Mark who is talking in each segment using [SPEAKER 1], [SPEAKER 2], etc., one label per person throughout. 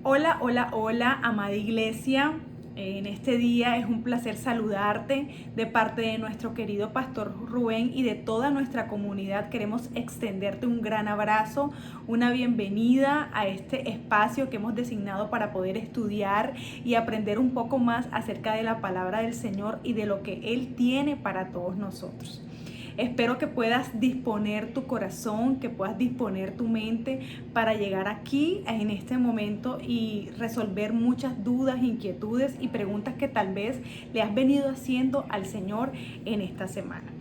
[SPEAKER 1] Hola, hola, hola, amada iglesia. En este día es un placer saludarte de parte de nuestro querido pastor Rubén y de toda nuestra comunidad. Queremos extenderte un gran abrazo, una bienvenida a este espacio que hemos designado para poder estudiar y aprender un poco más acerca de la palabra del Señor y de lo que Él tiene para todos nosotros. Espero que puedas disponer tu corazón, que puedas disponer tu mente para llegar aquí en este momento y resolver muchas dudas, inquietudes y preguntas que tal vez le has venido haciendo al Señor en esta semana.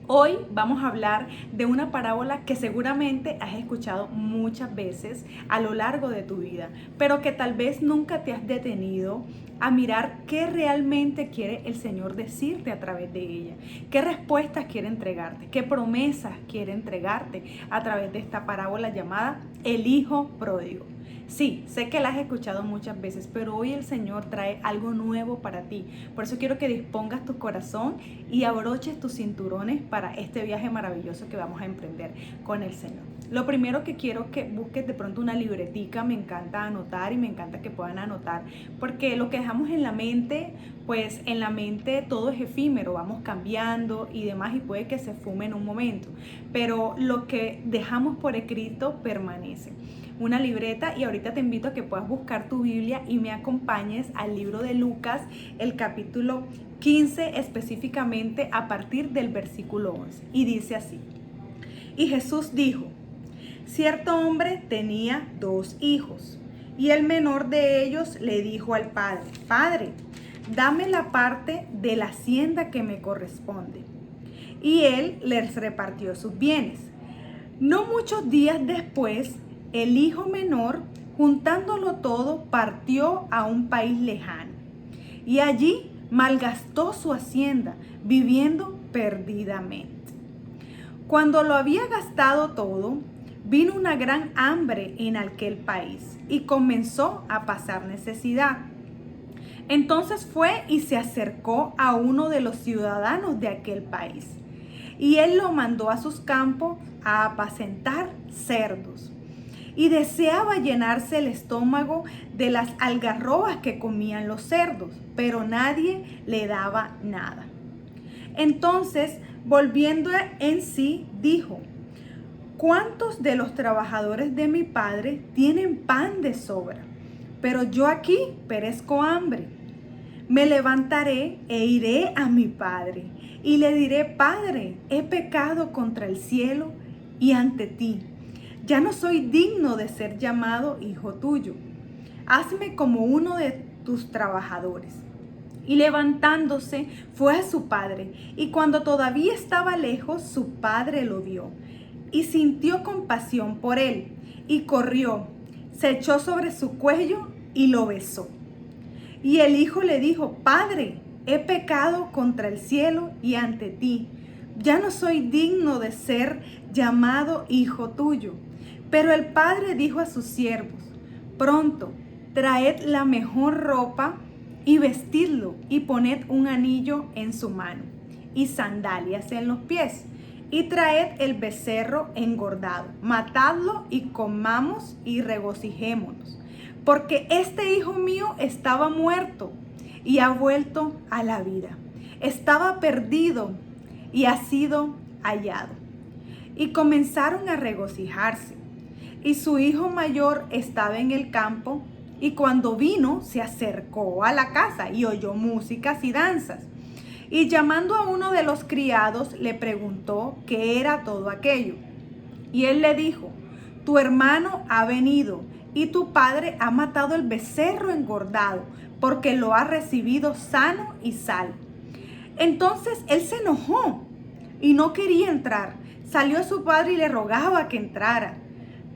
[SPEAKER 1] Hoy vamos a hablar de una parábola que seguramente has escuchado muchas veces a lo largo de tu vida, pero que tal vez nunca te has detenido a mirar qué realmente quiere el Señor decirte a través de ella, qué respuestas quiere entregarte, qué promesas quiere entregarte a través de esta parábola llamada El Hijo Pródigo. Sí, sé que la has escuchado muchas veces, pero hoy el Señor trae algo nuevo para ti. Por eso quiero que dispongas tu corazón y abroches tus cinturones para este viaje maravilloso que vamos a emprender con el Señor. Lo primero que quiero que busques de pronto una libretica, me encanta anotar y me encanta que puedan anotar, porque lo que dejamos en la mente, pues en la mente todo es efímero, vamos cambiando y demás y puede que se fume en un momento, pero lo que dejamos por escrito permanece. Una libreta y ahorita te invito a que puedas buscar tu Biblia y me acompañes al libro de Lucas, el capítulo 15 específicamente a partir del versículo 11 y dice así: Y Jesús dijo: cierto hombre tenía 2 hijos y el menor de ellos le dijo al padre: Padre, dame la parte de la hacienda que me corresponde. Y él les repartió sus bienes. No muchos días después, el hijo menor, juntándolo todo, partió a un país lejano y allí malgastó su hacienda, viviendo perdidamente. Cuando lo había gastado todo, vino una gran hambre en aquel país y comenzó a pasar necesidad. Entonces fue y se acercó a uno de los ciudadanos de aquel país, y él lo mandó a sus campos a apacentar cerdos. Y deseaba llenarse el estómago de las algarrobas que comían los cerdos, pero nadie le daba nada. Entonces, volviendo en sí, dijo: ¿cuántos de los trabajadores de mi padre tienen pan de sobra? Pero yo aquí perezco hambre. Me levantaré e iré a mi padre y le diré: Padre, he pecado contra el cielo y ante ti. Ya no soy digno de ser llamado hijo tuyo. Hazme como uno de tus trabajadores. Y levantándose fue a su padre, y cuando todavía estaba lejos, su padre lo vio y sintió compasión por él, y corrió, se echó sobre su cuello y lo besó. Y el hijo le dijo: Padre, he pecado contra el cielo y ante ti. Ya no soy digno de ser llamado hijo tuyo. Pero el padre dijo a sus siervos: Pronto, traed la mejor ropa y vestidlo, y poned un anillo en su mano y sandalias en los pies. Y traed el becerro engordado, matadlo y comamos y regocijémonos. Porque este hijo mío estaba muerto y ha vuelto a la vida. Estaba perdido y ha sido hallado. Y comenzaron a regocijarse. Y su hijo mayor estaba en el campo, y cuando vino se acercó a la casa y oyó músicas y danzas. Y llamando a uno de los criados le preguntó qué era todo aquello. Y él le dijo: tu hermano ha venido y tu padre ha matado el becerro engordado, porque lo ha recibido sano y salvo. Entonces él se enojó y no quería entrar. Salió a su padre y le rogaba que entrara.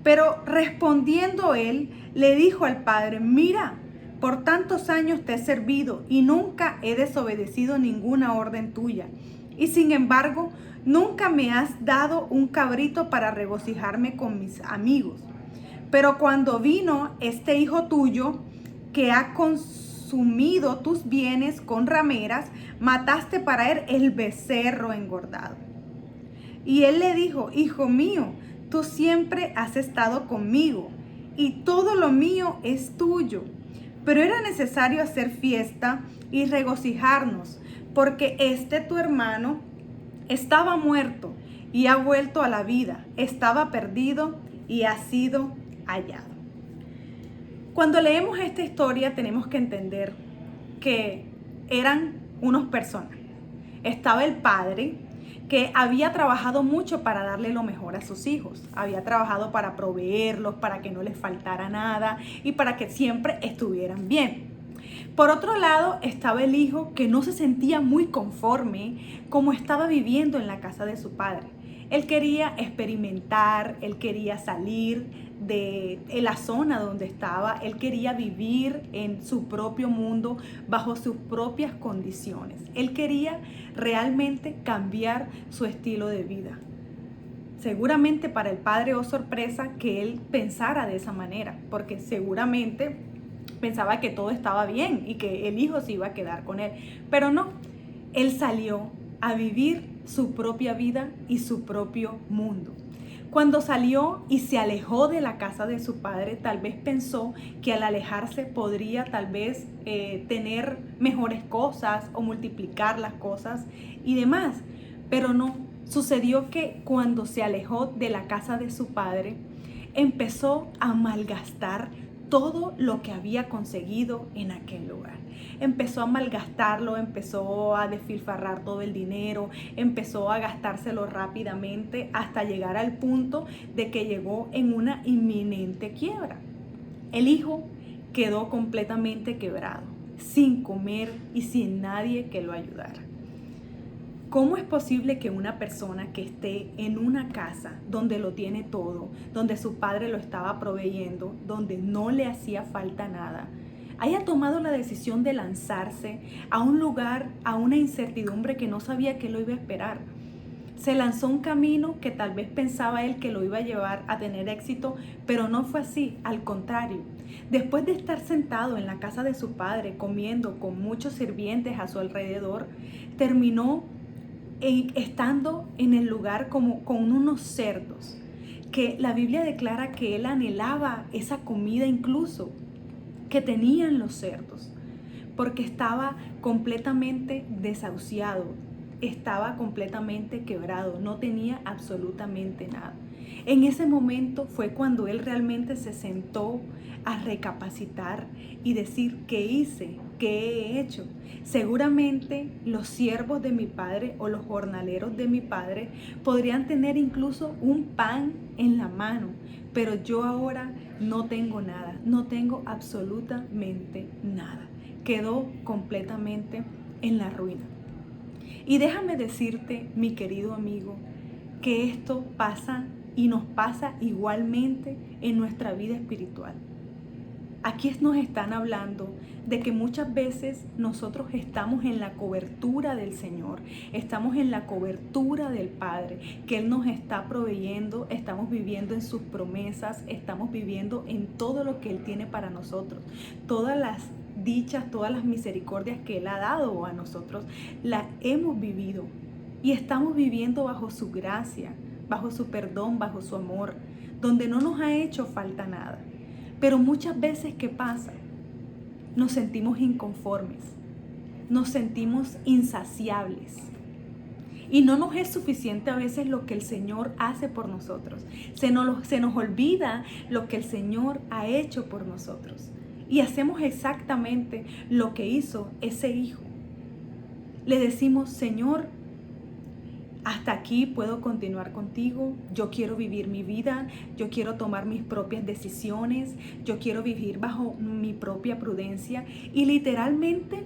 [SPEAKER 1] Pero respondiendo él, le dijo al padre: mira, por tantos años te he servido y nunca he desobedecido ninguna orden tuya. Y sin embargo, nunca me has dado un cabrito para regocijarme con mis amigos. Pero cuando vino este hijo tuyo, que ha consumido tus bienes con rameras, mataste para él el becerro engordado. Y él le dijo: hijo mío, tú siempre has estado conmigo y todo lo mío es tuyo. Pero era necesario hacer fiesta y regocijarnos, porque tu hermano estaba muerto y ha vuelto a la vida, estaba perdido y ha sido hallado. Cuando leemos esta historia tenemos que entender que eran unos personajes. Estaba el padre, que había trabajado mucho para darle lo mejor a sus hijos. Había trabajado para proveerlos, para que no les faltara nada y para que siempre estuvieran bien. Por otro lado, estaba el hijo, que no se sentía muy conforme como estaba viviendo en la casa de su padre. Él quería experimentar, él quería salir de la zona donde estaba, él quería vivir en su propio mundo, bajo sus propias condiciones. Él quería realmente cambiar su estilo de vida. Seguramente para el padre, oh sorpresa, que él pensara de esa manera, porque seguramente pensaba que todo estaba bien y que el hijo se iba a quedar con él. Pero no, él salió a vivir su propia vida y su propio mundo. Cuando salió y se alejó de la casa de su padre, tal vez pensó que al alejarse podría tal vez tener mejores cosas o multiplicar las cosas y demás. Pero no, sucedió que cuando se alejó de la casa de su padre, empezó a malgastar todo lo que había conseguido en aquel lugar. Empezó a malgastarlo, empezó a despilfarrar todo el dinero, empezó a gastárselo rápidamente hasta llegar al punto de que llegó en una inminente quiebra. El hijo quedó completamente quebrado, sin comer y sin nadie que lo ayudara. ¿Cómo es posible que una persona que esté en una casa donde lo tiene todo, donde su padre lo estaba proveyendo, donde no le hacía falta nada, haya tomado la decisión de lanzarse a un lugar, a una incertidumbre que no sabía que lo iba a esperar? Se lanzó un camino que tal vez pensaba él que lo iba a llevar a tener éxito, pero no fue así, al contrario. Después de estar sentado en la casa de su padre, comiendo con muchos sirvientes a su alrededor, terminó estando en el lugar como con unos cerdos, que la Biblia declara que él anhelaba esa comida incluso que tenían los cerdos, porque estaba completamente desahuciado, estaba completamente quebrado, no tenía absolutamente nada. En ese momento fue cuando él realmente se sentó a recapacitar y decir: ¿qué hice? ¿Qué he hecho? Seguramente los siervos de mi padre o los jornaleros de mi padre podrían tener incluso un pan en la mano, pero yo ahora no tengo nada, no tengo absolutamente nada. Quedó completamente en la ruina. Y déjame decirte, mi querido amigo, que esto pasa y nos pasa igualmente en nuestra vida espiritual. Aquí nos están hablando de que muchas veces nosotros estamos en la cobertura del Señor, estamos en la cobertura del Padre, que Él nos está proveyendo, estamos viviendo en sus promesas, estamos viviendo en todo lo que Él tiene para nosotros. Todas las dichas, todas las misericordias que Él ha dado a nosotros, las hemos vivido y estamos viviendo bajo su gracia, bajo su perdón, bajo su amor, donde no nos ha hecho falta nada. Pero muchas veces, ¿qué pasa? Nos sentimos inconformes, nos sentimos insaciables y no nos es suficiente a veces lo que el Señor hace por nosotros. Se nos olvida lo que el Señor ha hecho por nosotros y hacemos exactamente lo que hizo ese hijo. Le decimos: Señor, hasta aquí puedo continuar contigo, yo quiero vivir mi vida, yo quiero tomar mis propias decisiones, yo quiero vivir bajo mi propia prudencia. Y literalmente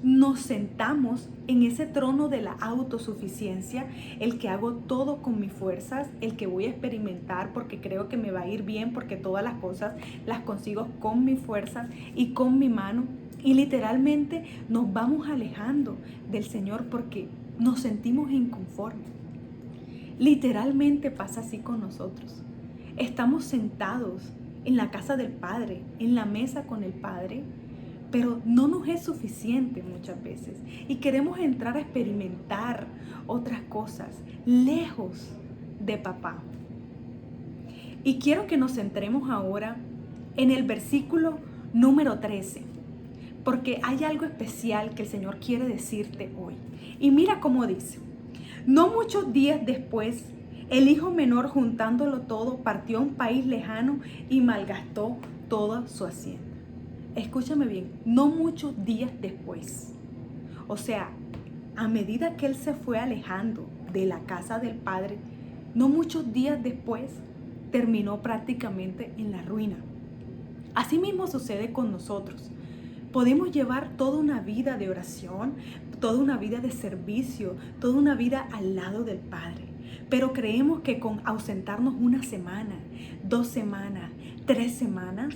[SPEAKER 1] nos sentamos en ese trono de la autosuficiencia, el que hago todo con mis fuerzas, el que voy a experimentar porque creo que me va a ir bien, porque todas las cosas las consigo con mis fuerzas y con mi mano. Y literalmente nos vamos alejando del Señor porque nos sentimos inconformes. Literalmente pasa así con nosotros. Estamos sentados en la casa del Padre, en la mesa con el Padre, pero no nos es suficiente muchas veces y queremos entrar a experimentar otras cosas lejos de papá. Y quiero que nos centremos ahora en el versículo número 13, porque hay algo especial que el Señor quiere decirte hoy. Y mira cómo dice: no muchos días después, el hijo menor, juntándolo todo, partió a un país lejano y malgastó toda su hacienda. Escúchame bien, no muchos días después. O sea, a medida que él se fue alejando de la casa del padre, no muchos días después terminó prácticamente en la ruina. Así mismo sucede con nosotros. Podemos llevar toda una vida de oración, toda una vida de servicio, toda una vida al lado del Padre. Pero creemos que con ausentarnos una semana, 2 semanas, 3 semanas,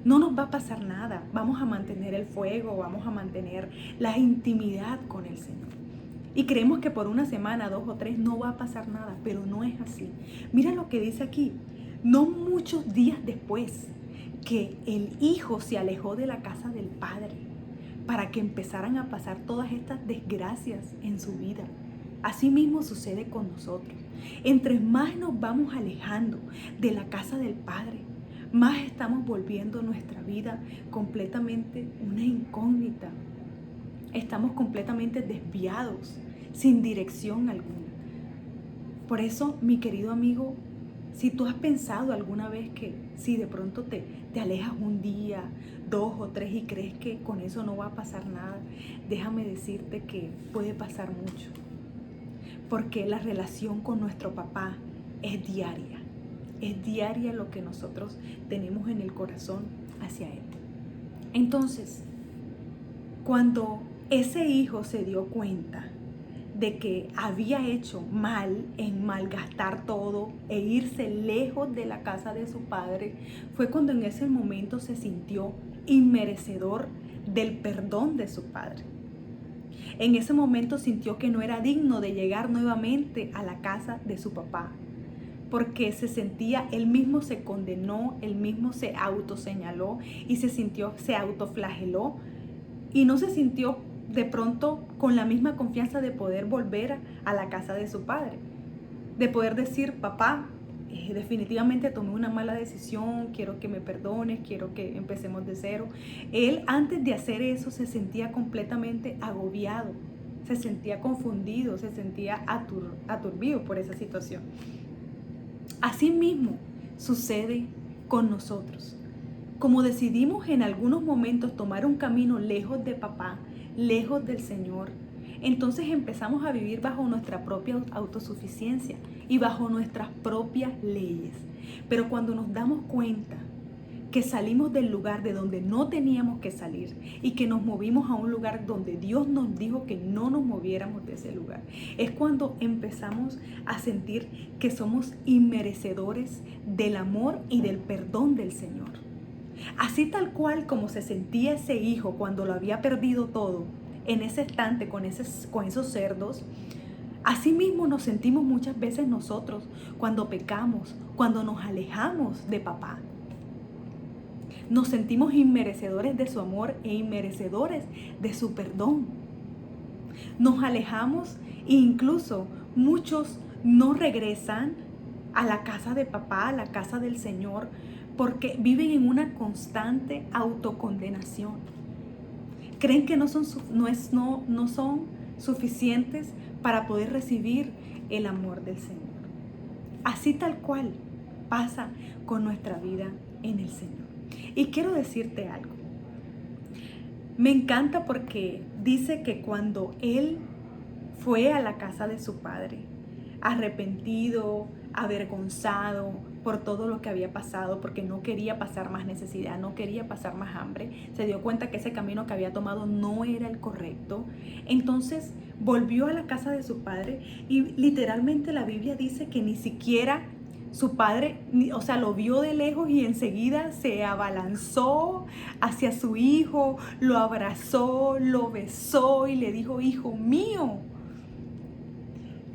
[SPEAKER 1] no nos va a pasar nada. Vamos a mantener el fuego, vamos a mantener la intimidad con el Señor. Y creemos que por una semana, 2 o 3 no va a pasar nada, pero no es así. Mira lo que dice aquí: no muchos días después que el hijo se alejó de la casa del padre para que empezaran a pasar todas estas desgracias en su vida. Así mismo sucede con nosotros. Entre más nos vamos alejando de la casa del Padre, más estamos volviendo nuestra vida completamente una incógnita. Estamos completamente desviados, sin dirección alguna. Por eso, mi querido amigo, si tú has pensado alguna vez que si de pronto te alejas un día, 2 o 3 y crees que con eso no va a pasar nada, déjame decirte que puede pasar mucho. Porque la relación con nuestro papá es diaria. Es diaria lo que nosotros tenemos en el corazón hacia él. Entonces, cuando ese hijo se dio cuenta de que había hecho mal en malgastar todo e irse lejos de la casa de su padre, fue cuando en ese momento se sintió inmerecedor del perdón de su padre. En ese momento sintió que no era digno de llegar nuevamente a la casa de su papá, porque se sentía, él mismo se condenó, él mismo se autoseñaló y se autoflageló y no se sintió de pronto con la misma confianza de poder volver a la casa de su padre, de poder decir: papá, definitivamente tomé una mala decisión, quiero que me perdones, quiero que empecemos de cero. Él, antes de hacer eso, se sentía completamente agobiado, se sentía confundido, se sentía aturdido por esa situación. Así mismo sucede con nosotros. Como decidimos en algunos momentos tomar un camino lejos de papá, lejos del Señor, entonces empezamos a vivir bajo nuestra propia autosuficiencia y bajo nuestras propias leyes. Pero cuando nos damos cuenta que salimos del lugar de donde no teníamos que salir y que nos movimos a un lugar donde Dios nos dijo que no nos moviéramos de ese lugar, es cuando empezamos a sentir que somos inmerecedores del amor y del perdón del Señor. Así tal cual como se sentía ese hijo cuando lo había perdido todo en ese estante con esos cerdos, así mismo nos sentimos muchas veces nosotros cuando pecamos, cuando nos alejamos de papá. Nos sentimos inmerecedores de su amor e inmerecedores de su perdón. Nos alejamos e incluso muchos no regresan a la casa de papá, a la casa del Señor, porque viven en una constante autocondenación. Creen que no son suficientes para poder recibir el amor del Señor. Así tal cual pasa con nuestra vida en el Señor. Y quiero decirte algo. Me encanta porque dice que cuando él fue a la casa de su padre, arrepentido, avergonzado por todo lo que había pasado, porque no quería pasar más necesidad, no quería pasar más hambre, se dio cuenta que ese camino que había tomado no era el correcto. Entonces volvió a la casa de su padre y literalmente la Biblia dice que ni siquiera su padre, lo vio de lejos y enseguida se abalanzó hacia su hijo, lo abrazó, lo besó y le dijo: hijo mío.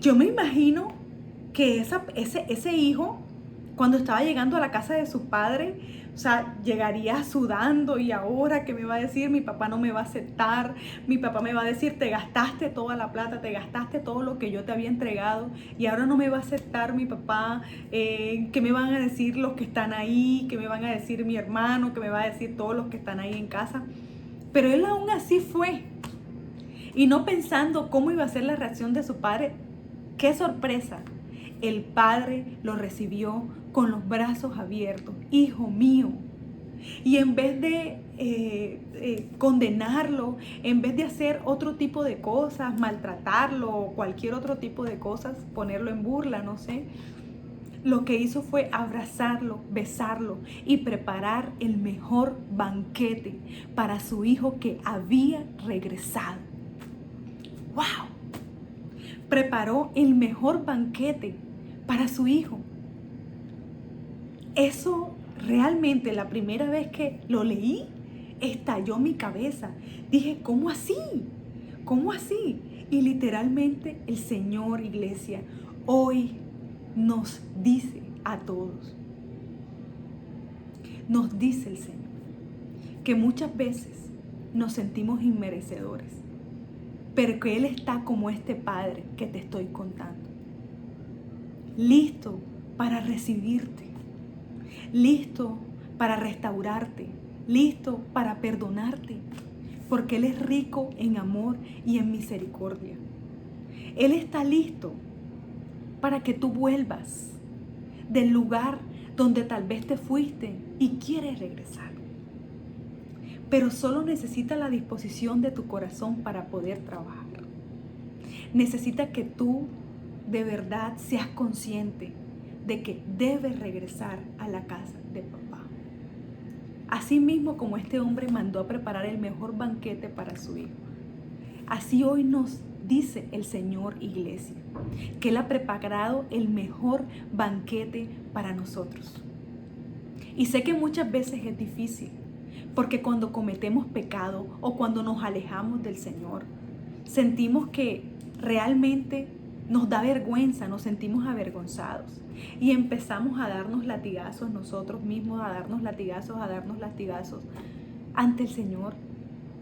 [SPEAKER 1] Yo me imagino que ese hijo, cuando estaba llegando a la casa de su padre, O sea, llegaría sudando y ahora ¿qué me va a decir? Mi papá no me va a aceptar, mi papá me va a decir, te gastaste toda la plata, te gastaste todo lo que yo te había entregado y ahora no me va a aceptar mi papá. ¿Qué me van a decir los que están ahí? ¿Qué me van a decir mi hermano? ¿Qué me va a decir todos los que están ahí en casa? Pero él aún así fue. Y no pensando cómo iba a ser la reacción de su padre. ¡Qué sorpresa! El padre lo recibió con los brazos abiertos. Hijo mío. Y en vez de condenarlo, en vez de hacer otro tipo de cosas, maltratarlo o cualquier otro tipo de cosas, ponerlo en burla, no sé, lo que hizo fue abrazarlo, besarlo y preparar el mejor banquete para su hijo que había regresado. ¡Wow! Preparó el mejor banquete para su hijo. Eso realmente, la primera vez que lo leí, estalló mi cabeza. Dije, ¿cómo así? ¿Cómo así? Y literalmente el Señor, iglesia, hoy nos dice a todos, nos dice el Señor, que muchas veces nos sentimos inmerecedores, pero que Él está como este Padre que te estoy contando, listo para recibirte, listo para restaurarte, listo para perdonarte, porque Él es rico en amor y en misericordia. Él está listo para que tú vuelvas del lugar donde tal vez te fuiste y quieres regresar. Pero solo necesita la disposición de tu corazón para poder trabajar. Necesita que tú de verdad seas consciente de que debes regresar a la casa de papá. Así mismo como este hombre mandó a preparar el mejor banquete para su hijo. Así hoy nos dice el Señor, iglesia, que Él ha preparado el mejor banquete para nosotros. Y sé que muchas veces es difícil, porque cuando cometemos pecado o cuando nos alejamos del Señor, sentimos que realmente nos da vergüenza, nos sentimos avergonzados y empezamos a darnos latigazos nosotros mismos, a darnos latigazos ante el Señor.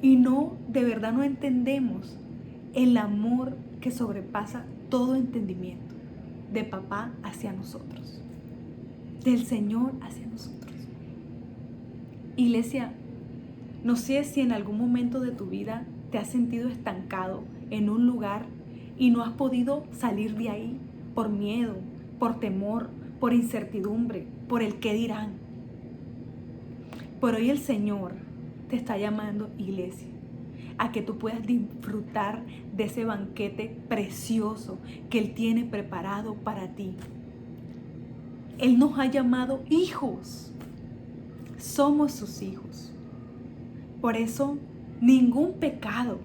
[SPEAKER 1] Y no, de verdad no entendemos el amor que sobrepasa todo entendimiento de papá hacia nosotros, del Señor hacia nosotros. Iglesia, no sé si en algún momento de tu vida te has sentido estancado en un lugar y no has podido salir de ahí por miedo, por temor, por incertidumbre, por el qué dirán. Por hoy el Señor te está llamando, iglesia, a que tú puedas disfrutar de ese banquete precioso que Él tiene preparado para ti. Él nos ha llamado hijos. Somos sus hijos. Por eso, ningún pecado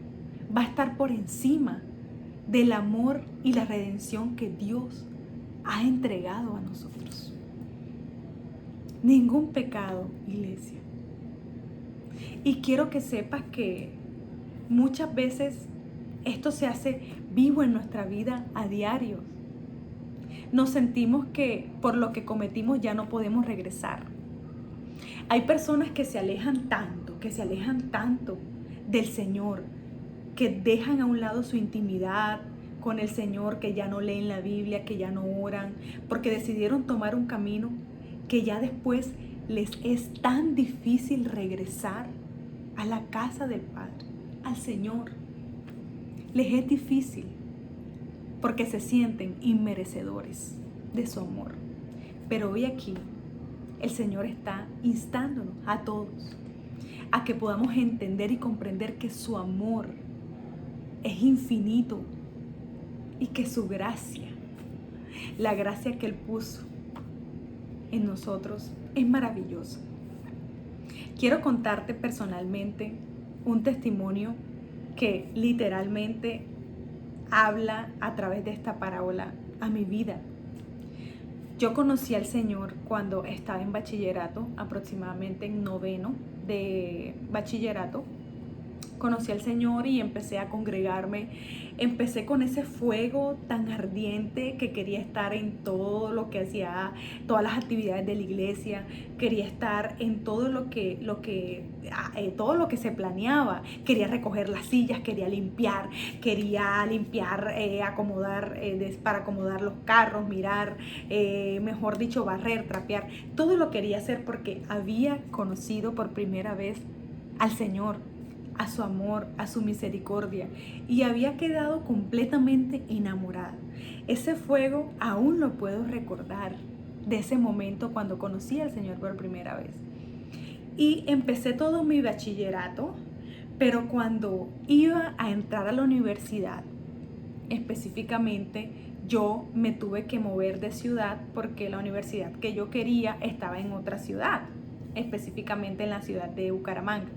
[SPEAKER 1] va a estar por encima del amor y la redención que Dios ha entregado a nosotros. Ningún pecado, iglesia. Y quiero que sepas que muchas veces esto se hace vivo en nuestra vida a diario. Nos sentimos que por lo que cometimos ya no podemos regresar. Hay personas que se alejan tanto del Señor, que dejan a un lado su intimidad con el Señor, que ya no leen la Biblia, que ya no oran, porque decidieron tomar un camino que ya después les es tan difícil regresar a la casa del Padre, al Señor. Les es difícil porque se sienten inmerecedores de su amor. Pero hoy aquí el Señor está instándonos a todos a que podamos entender y comprender que su amor es infinito y que su gracia, la gracia que Él puso en nosotros, es maravillosa. Quiero contarte personalmente un testimonio que literalmente habla a través de esta parábola a mi vida. Yo conocí al Señor cuando estaba en bachillerato, aproximadamente en noveno de bachillerato. conocí al Señor y empecé a congregarme. Empecé con ese fuego tan ardiente que quería estar en todo lo que hacía, todas las actividades de la iglesia. Quería estar en todo todo lo que se planeaba. Quería recoger las sillas, quería limpiar, acomodar, para acomodar los carros, mirar, mejor dicho, barrer, trapear. Todo lo quería hacer porque había conocido por primera vez al Señor, a su amor, a su misericordia, y había quedado completamente enamorada. Ese fuego aún lo puedo recordar de ese momento cuando conocí al Señor por primera vez. Y empecé todo mi bachillerato, pero cuando iba a entrar a la universidad, específicamente, yo me tuve que mover de ciudad porque la universidad que yo quería estaba en otra ciudad, específicamente en la ciudad de Bucaramanga.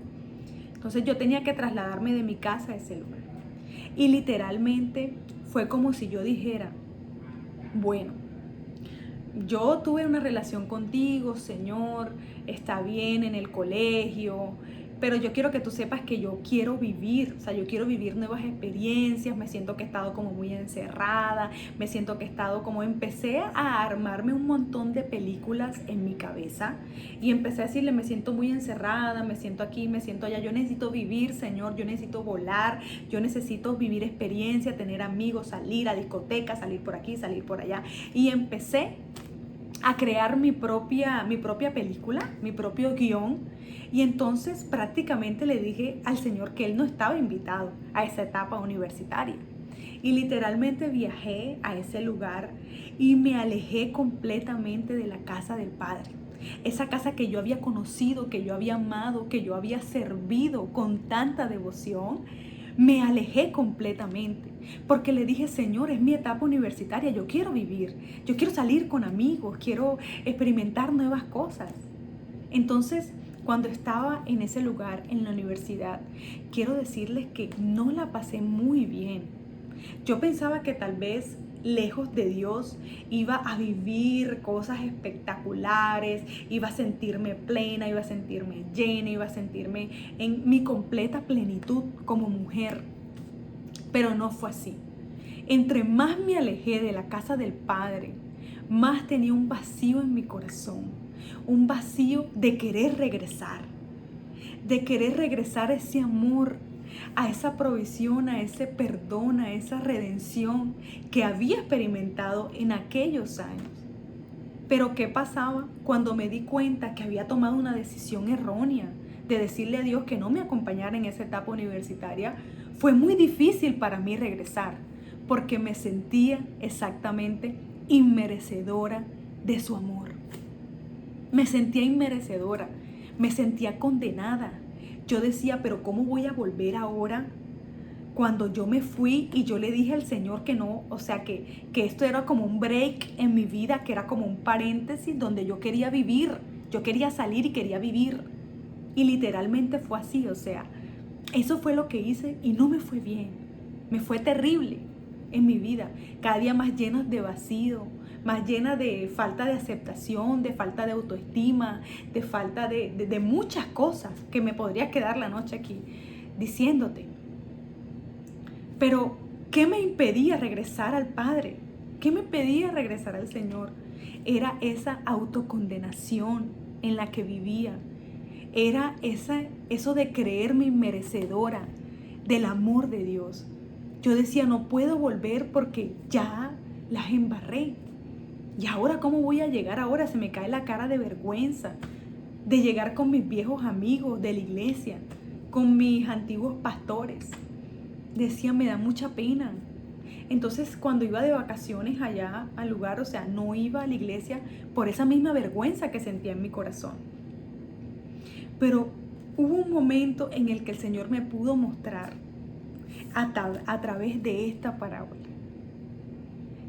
[SPEAKER 1] Entonces yo tenía que trasladarme de mi casa a ese lugar. Y literalmente fue como si yo dijera, bueno, yo tuve una relación contigo, Señor, está bien en el colegio, pero yo quiero que tú sepas que yo quiero vivir, o sea, yo quiero vivir nuevas experiencias. Me siento que he estado como muy encerrada, me siento que he estado como, empecé a armarme un montón de películas en mi cabeza y empecé a decirle, me siento muy encerrada, me siento aquí, me siento allá, yo necesito vivir, Señor, yo necesito volar, yo necesito vivir experiencia, tener amigos, salir a discotecas, salir por aquí, salir por allá. Y empecé a crear mi propia película, mi propio guión. Y entonces prácticamente le dije al Señor que Él no estaba invitado a esa etapa universitaria. Y literalmente viajé a ese lugar y me alejé completamente de la casa del Padre. Esa casa que yo había conocido, que yo había amado, que yo había servido con tanta devoción. Me alejé completamente porque le dije, Señor, es mi etapa universitaria, yo quiero vivir, yo quiero salir con amigos, quiero experimentar nuevas cosas. Entonces, cuando estaba en ese lugar, en la universidad, quiero decirles que no la pasé muy bien. Yo pensaba que tal vez lejos de Dios iba a vivir cosas espectaculares, iba a sentirme plena, iba a sentirme llena, iba a sentirme en mi completa plenitud como mujer. Pero no fue así. Entre más me alejé de la casa del Padre, más tenía un vacío en mi corazón, un vacío de querer regresar a ese amor, a esa provisión, a ese perdón, a esa redención que había experimentado en aquellos años. Pero ¿qué pasaba cuando me di cuenta que había tomado una decisión errónea de decirle a Dios que no me acompañara en esa etapa universitaria? Fue muy difícil para mí regresar porque me sentía exactamente inmerecedora de su amor. Me sentía inmerecedora, me sentía condenada. Yo decía, pero ¿cómo voy a volver ahora cuando yo me fui y yo le dije al Señor que no? O sea, que esto era como un break en mi vida, que era como un paréntesis donde yo quería vivir, yo quería salir y quería vivir. Y literalmente fue así, o sea, eso fue lo que hice y no me fue bien, me fue terrible en mi vida, cada día más llena de vacío, más llena de falta de aceptación, de falta de autoestima, de falta de muchas cosas que me podría quedar la noche aquí diciéndote. Pero, ¿qué me impedía regresar al Padre? ¿Qué me impedía regresar al Señor? Era esa autocondenación en la que vivía. Era eso de creerme inmerecedora del amor de Dios. Yo decía, no puedo volver porque ya las embarré. ¿Y ahora cómo voy a llegar ahora? Se me cae la cara de vergüenza de llegar con mis viejos amigos de la iglesia, con mis antiguos pastores. Decía, me da mucha pena. Entonces, cuando iba de vacaciones allá al lugar, o sea, no iba a la iglesia por esa misma vergüenza que sentía en mi corazón. Pero hubo un momento en el que el Señor me pudo mostrar a través de esta parábola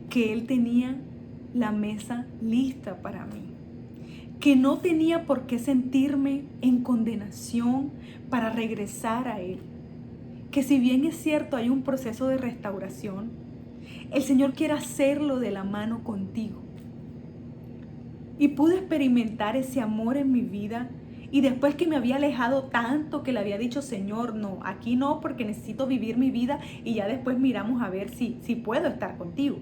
[SPEAKER 1] que Él tenía la mesa lista para mí, que no tenía por qué sentirme en condenación para regresar a Él, que si bien es cierto hay un proceso de restauración, el Señor quiere hacerlo de la mano contigo. Y pude experimentar ese amor en mi vida Y después que me había alejado tanto, que le había dicho, Señor, no, aquí no, porque necesito vivir mi vida y ya después miramos a ver si puedo estar contigo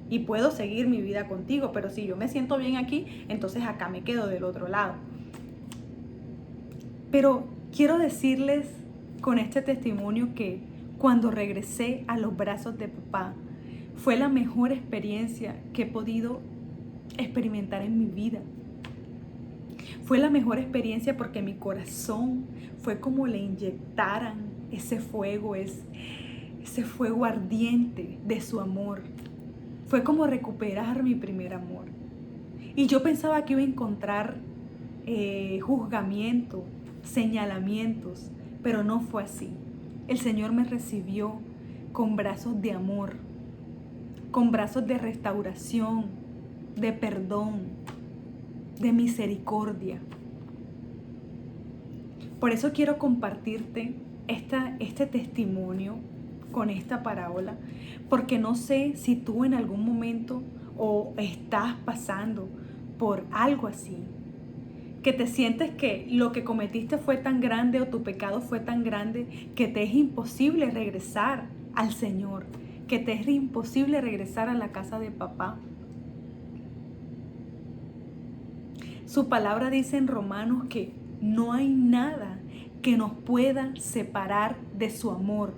[SPEAKER 1] y puedo seguir mi vida contigo, pero si yo me siento bien aquí, entonces acá me quedo del otro lado. Pero quiero decirles con este testimonio que cuando regresé a los brazos de papá, fue la mejor experiencia que he podido experimentar en mi vida. Fue la mejor experiencia porque mi corazón fue como le inyectaran ese fuego ardiente de su amor. Fue como recuperar mi primer amor. Y yo pensaba que iba a encontrar juzgamiento, señalamientos, pero no fue así. El Señor me recibió con brazos de amor, con brazos de restauración, de perdón, de misericordia. Por eso quiero compartirte este testimonio con esta parábola, porque no sé si tú en algún momento o estás pasando por algo así, que te sientes que lo que cometiste fue tan grande o tu pecado fue tan grande que te es imposible regresar al Señor, que te es imposible regresar a la casa de papá. Su palabra dice en Romanos que no hay nada que nos pueda separar de su amor.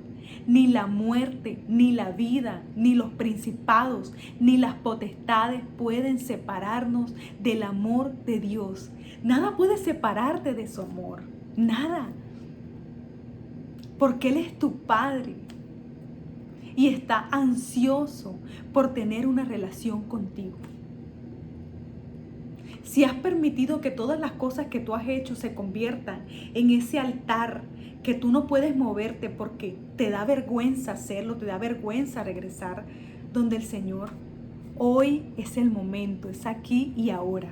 [SPEAKER 1] Ni la muerte, ni la vida, ni los principados, ni las potestades pueden separarnos del amor de Dios. Nada puede separarte de su amor. Nada. Porque Él es tu Padre y está ansioso por tener una relación contigo. Si has permitido que todas las cosas que tú has hecho se conviertan en ese altar que tú no puedes moverte porque te da vergüenza hacerlo, te da vergüenza regresar donde el Señor, hoy es el momento, es aquí y ahora,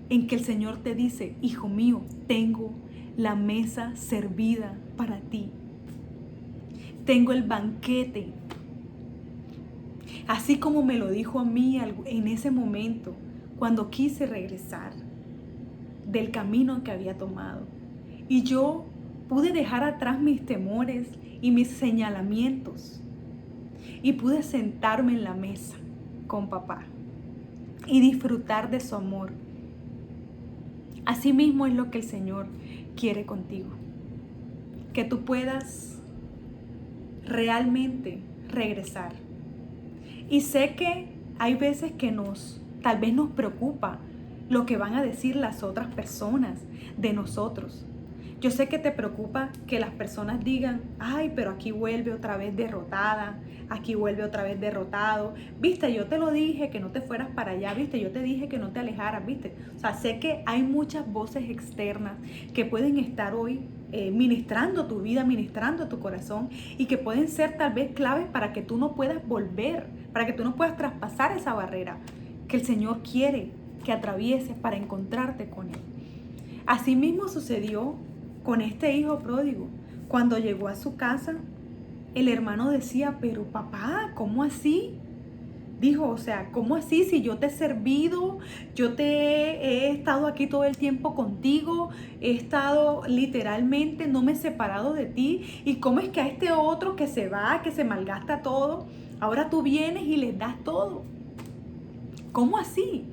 [SPEAKER 1] en que el Señor te dice, hijo mío, tengo la mesa servida para ti. Tengo el banquete. Así como me lo dijo a mí en ese momento, cuando quise regresar del camino que había tomado. Y yo pude dejar atrás mis temores y mis señalamientos. Y pude sentarme en la mesa con papá y disfrutar de su amor. Así mismo es lo que el Señor quiere contigo. Que tú puedas realmente regresar. Y sé que hay veces que tal vez nos preocupa lo que van a decir las otras personas de nosotros. Yo sé que te preocupa que las personas digan, ay, pero aquí vuelve otra vez derrotada, aquí vuelve otra vez derrotado. Viste, yo te lo dije que no te fueras para allá, viste, yo te dije que no te alejaras, viste. O sea, sé que hay muchas voces externas que pueden estar hoy ministrando tu vida, ministrando tu corazón y que pueden ser tal vez claves para que tú no puedas volver, para que tú no puedas traspasar esa barrera que el Señor quiere que atravieses para encontrarte con Él. Asimismo sucedió con este hijo pródigo. Cuando llegó a su casa, el hermano decía, pero papá, ¿cómo así? Dijo, o sea, ¿cómo así? Si yo te he servido, yo te he estado aquí todo el tiempo contigo, he estado literalmente, no me he separado de ti. ¿Y cómo es que a este otro que se va, que se malgasta todo, ahora tú vienes y les das todo? ¿Cómo así?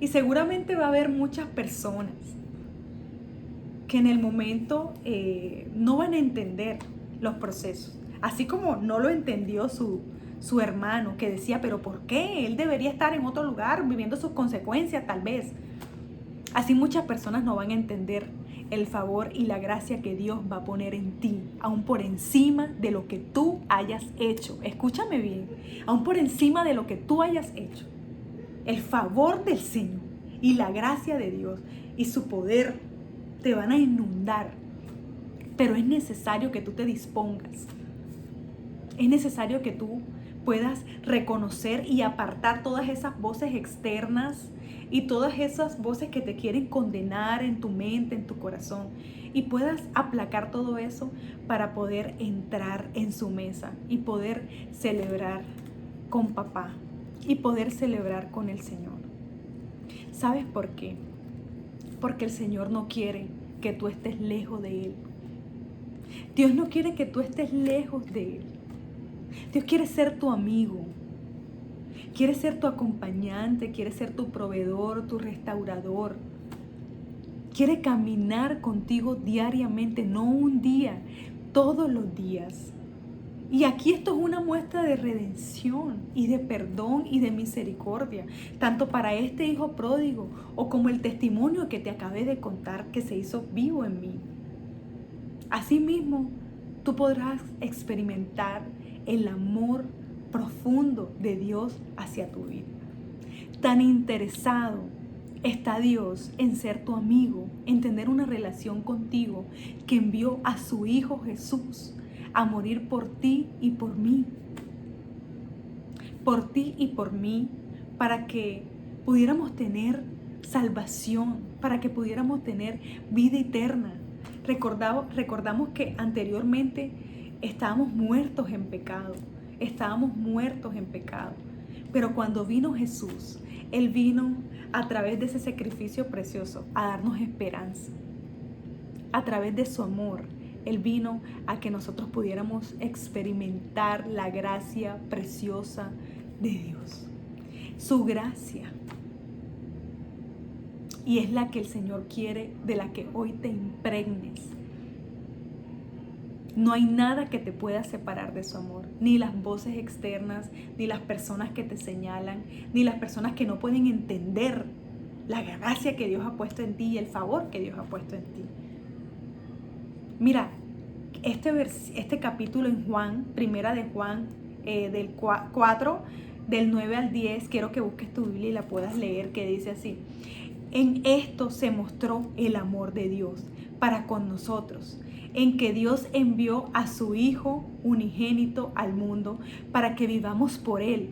[SPEAKER 1] Y seguramente va a haber muchas personas que en el momento no van a entender los procesos. Así como no lo entendió su hermano, que decía, pero ¿por qué? Él debería estar en otro lugar viviendo sus consecuencias tal vez. Así muchas personas no van a entender el favor y la gracia que Dios va a poner en ti, aún por encima de lo que tú hayas hecho. Escúchame bien, aún por encima de lo que tú hayas hecho. El favor del Señor y la gracia de Dios y su poder te van a inundar. Pero es necesario que tú te dispongas. Es necesario que tú puedas reconocer y apartar todas esas voces externas y todas esas voces que te quieren condenar en tu mente, en tu corazón. Y puedas aplacar todo eso para poder entrar en su mesa y poder celebrar con papá y poder celebrar con el Señor. ¿Sabes por qué? Porque el Señor no quiere que tú estés lejos de Él. Dios no quiere que tú estés lejos de Él. Dios quiere ser tu amigo. Quiere ser tu acompañante, quiere ser tu proveedor, tu restaurador. Quiere caminar contigo diariamente, no un día, todos los días. Y aquí esto es una muestra de redención y de perdón y de misericordia, tanto para este hijo pródigo o como el testimonio que te acabé de contar que se hizo vivo en mí. Asimismo, tú podrás experimentar el amor profundo de Dios hacia tu vida. Tan interesado está Dios en ser tu amigo, en tener una relación contigo, que envió a su Hijo Jesús a morir por ti y por mí. Por ti y por mí, para que pudiéramos tener salvación, para que pudiéramos tener vida eterna. Recordamos que anteriormente estábamos muertos en pecado, pero cuando vino Jesús, Él vino a través de ese sacrificio precioso a darnos esperanza. A través de su amor, Él vino a que nosotros pudiéramos experimentar la gracia preciosa de Dios. Su gracia. Y es la que el Señor quiere, de la que hoy te impregnes. No hay nada que te pueda separar de su amor, ni las voces externas, ni las personas que te señalan, ni las personas que no pueden entender la gracia que Dios ha puesto en ti y el favor que Dios ha puesto en ti. Mira, este capítulo en Juan, primera de Juan, del 4, del 9 al 10, quiero que busques tu Biblia y la puedas leer, que dice así: en esto se mostró el amor de Dios para con nosotros, en que Dios envió a su Hijo unigénito al mundo para que vivamos por Él.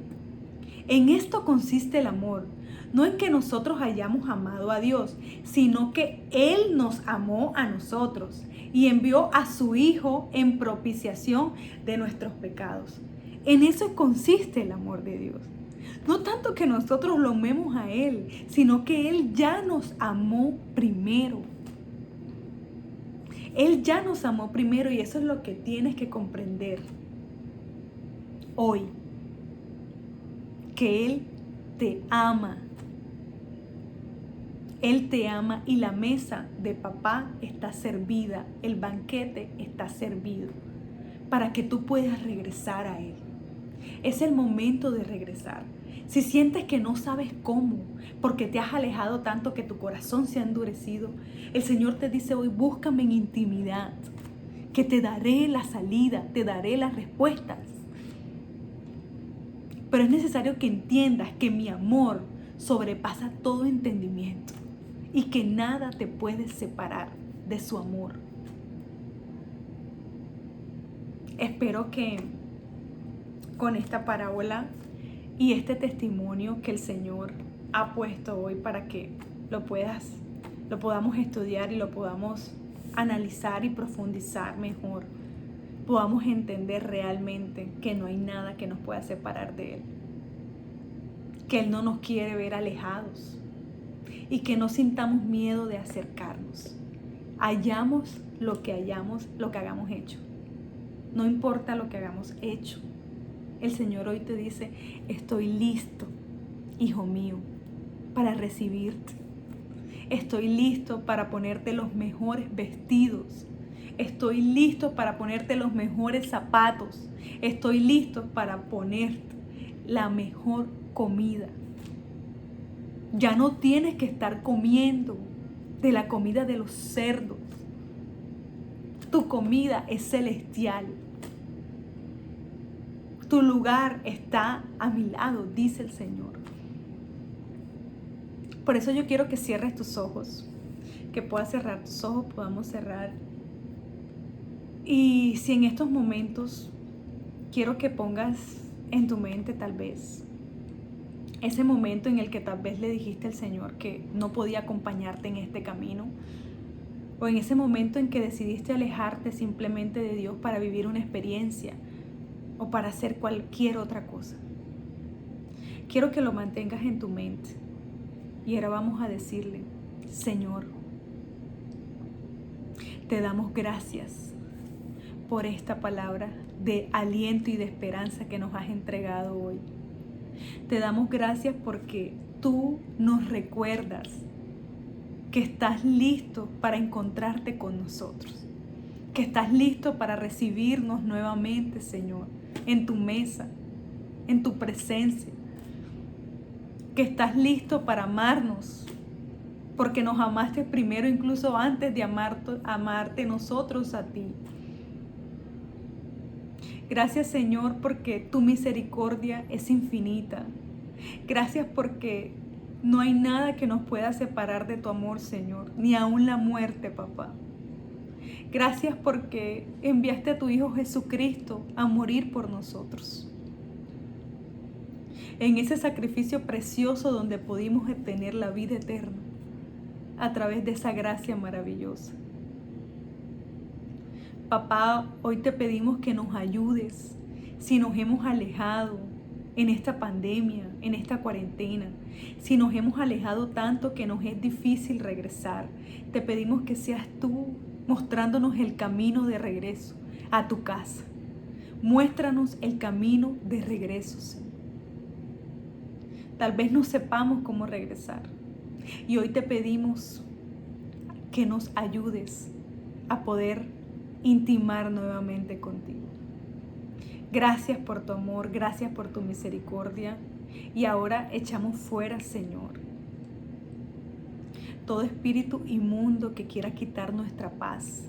[SPEAKER 1] En esto consiste el amor, no en que nosotros hayamos amado a Dios, sino que Él nos amó a nosotros y envió a su Hijo en propiciación de nuestros pecados. En eso consiste el amor de Dios. No tanto que nosotros lo amemos a Él, sino que Él ya nos amó primero. Él ya nos amó primero, y eso es lo que tienes que comprender hoy. Que Él te ama. Él te ama y la mesa de papá está servida, el banquete está servido para que tú puedas regresar a Él. Es el momento de regresar. Si sientes que no sabes cómo, porque te has alejado tanto que tu corazón se ha endurecido, el Señor te dice hoy: búscame en intimidad, que te daré la salida, te daré las respuestas. Pero es necesario que entiendas que mi amor sobrepasa todo entendimiento y que nada te puede separar de su amor. Espero que con esta parábola y este testimonio que el Señor ha puesto hoy para que lo podamos estudiar y lo podamos analizar y profundizar mejor, podamos entender realmente que no hay nada que nos pueda separar de Él, que Él no nos quiere ver alejados y que no sintamos miedo de acercarnos. Hagamos lo que hagamos hecho. No importa lo que hagamos hecho. El Señor hoy te dice: estoy listo, hijo mío, para recibirte. Estoy listo para ponerte los mejores vestidos. Estoy listo para ponerte los mejores zapatos. Estoy listo para ponerte la mejor comida. Ya no tienes que estar comiendo de la comida de los cerdos. Tu comida es celestial. Tu lugar está a mi lado, dice el Señor. Por eso yo quiero que cierres tus ojos, que puedas cerrar tus ojos, podamos cerrar. Y si en estos momentos quiero que pongas en tu mente tal vez ese momento en el que tal vez le dijiste al Señor que no podía acompañarte en este camino, o en ese momento en que decidiste alejarte simplemente de Dios para vivir una experiencia o para hacer cualquier otra cosa. Quiero que lo mantengas en tu mente y ahora vamos a decirle: Señor, Te damos gracias por esta palabra de aliento y de esperanza que nos has entregado hoy. Te damos gracias porque tú nos recuerdas que estás listo para encontrarte con nosotros, que estás listo para recibirnos nuevamente, Señor, en tu mesa, en tu presencia, que estás listo para amarnos, porque nos amaste primero incluso antes de amarte nosotros a ti. Gracias, Señor, porque tu misericordia es infinita. Gracias porque no hay nada que nos pueda separar de tu amor, Señor, ni aun la muerte, papá. Gracias porque enviaste a tu Hijo Jesucristo a morir por nosotros. En ese sacrificio precioso donde pudimos obtener la vida eterna a través de esa gracia maravillosa. Papá, hoy te pedimos que nos ayudes si nos hemos alejado en esta pandemia, en esta cuarentena, si nos hemos alejado tanto que nos es difícil regresar. Te pedimos que seas tú mostrándonos el camino de regreso a tu casa. Muéstranos el camino de regreso, Señor. Tal vez no sepamos cómo regresar. Y hoy te pedimos que nos ayudes a poder intimar nuevamente contigo. Gracias por tu amor, gracias por tu misericordia. Y ahora echamos fuera, Señor, todo espíritu inmundo que quiera quitar nuestra paz,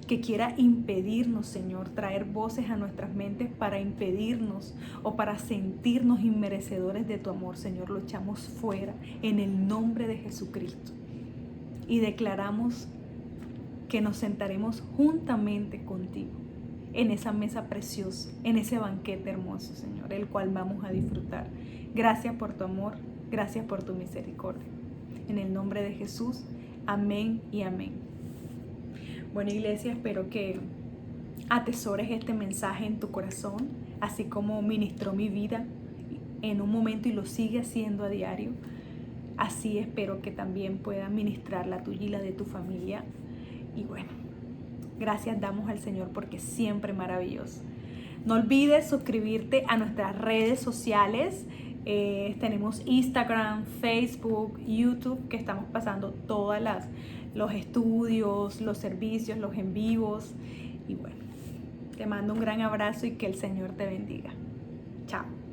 [SPEAKER 1] que quiera impedirnos, Señor, traer voces a nuestras mentes para impedirnos o para sentirnos inmerecedores de tu amor, Señor. Lo echamos fuera en el nombre de Jesucristo y declaramos que nos sentaremos juntamente contigo en esa mesa preciosa, en ese banquete hermoso, Señor, el cual vamos a disfrutar. Gracias por tu amor, gracias por tu misericordia. En el nombre de Jesús, amén y amén. Bueno, iglesia, espero que atesores este mensaje en tu corazón, así como ministró mi vida en un momento y lo sigue haciendo a diario. Así espero que también pueda ministrar la tuya y la de tu familia. Y bueno, gracias damos al Señor porque es siempre maravilloso. No olvides suscribirte a nuestras redes sociales. Tenemos Instagram, Facebook, YouTube, que estamos pasando todos los estudios, los servicios, los en vivos. Y bueno, te mando un gran abrazo y que el Señor te bendiga. Chao.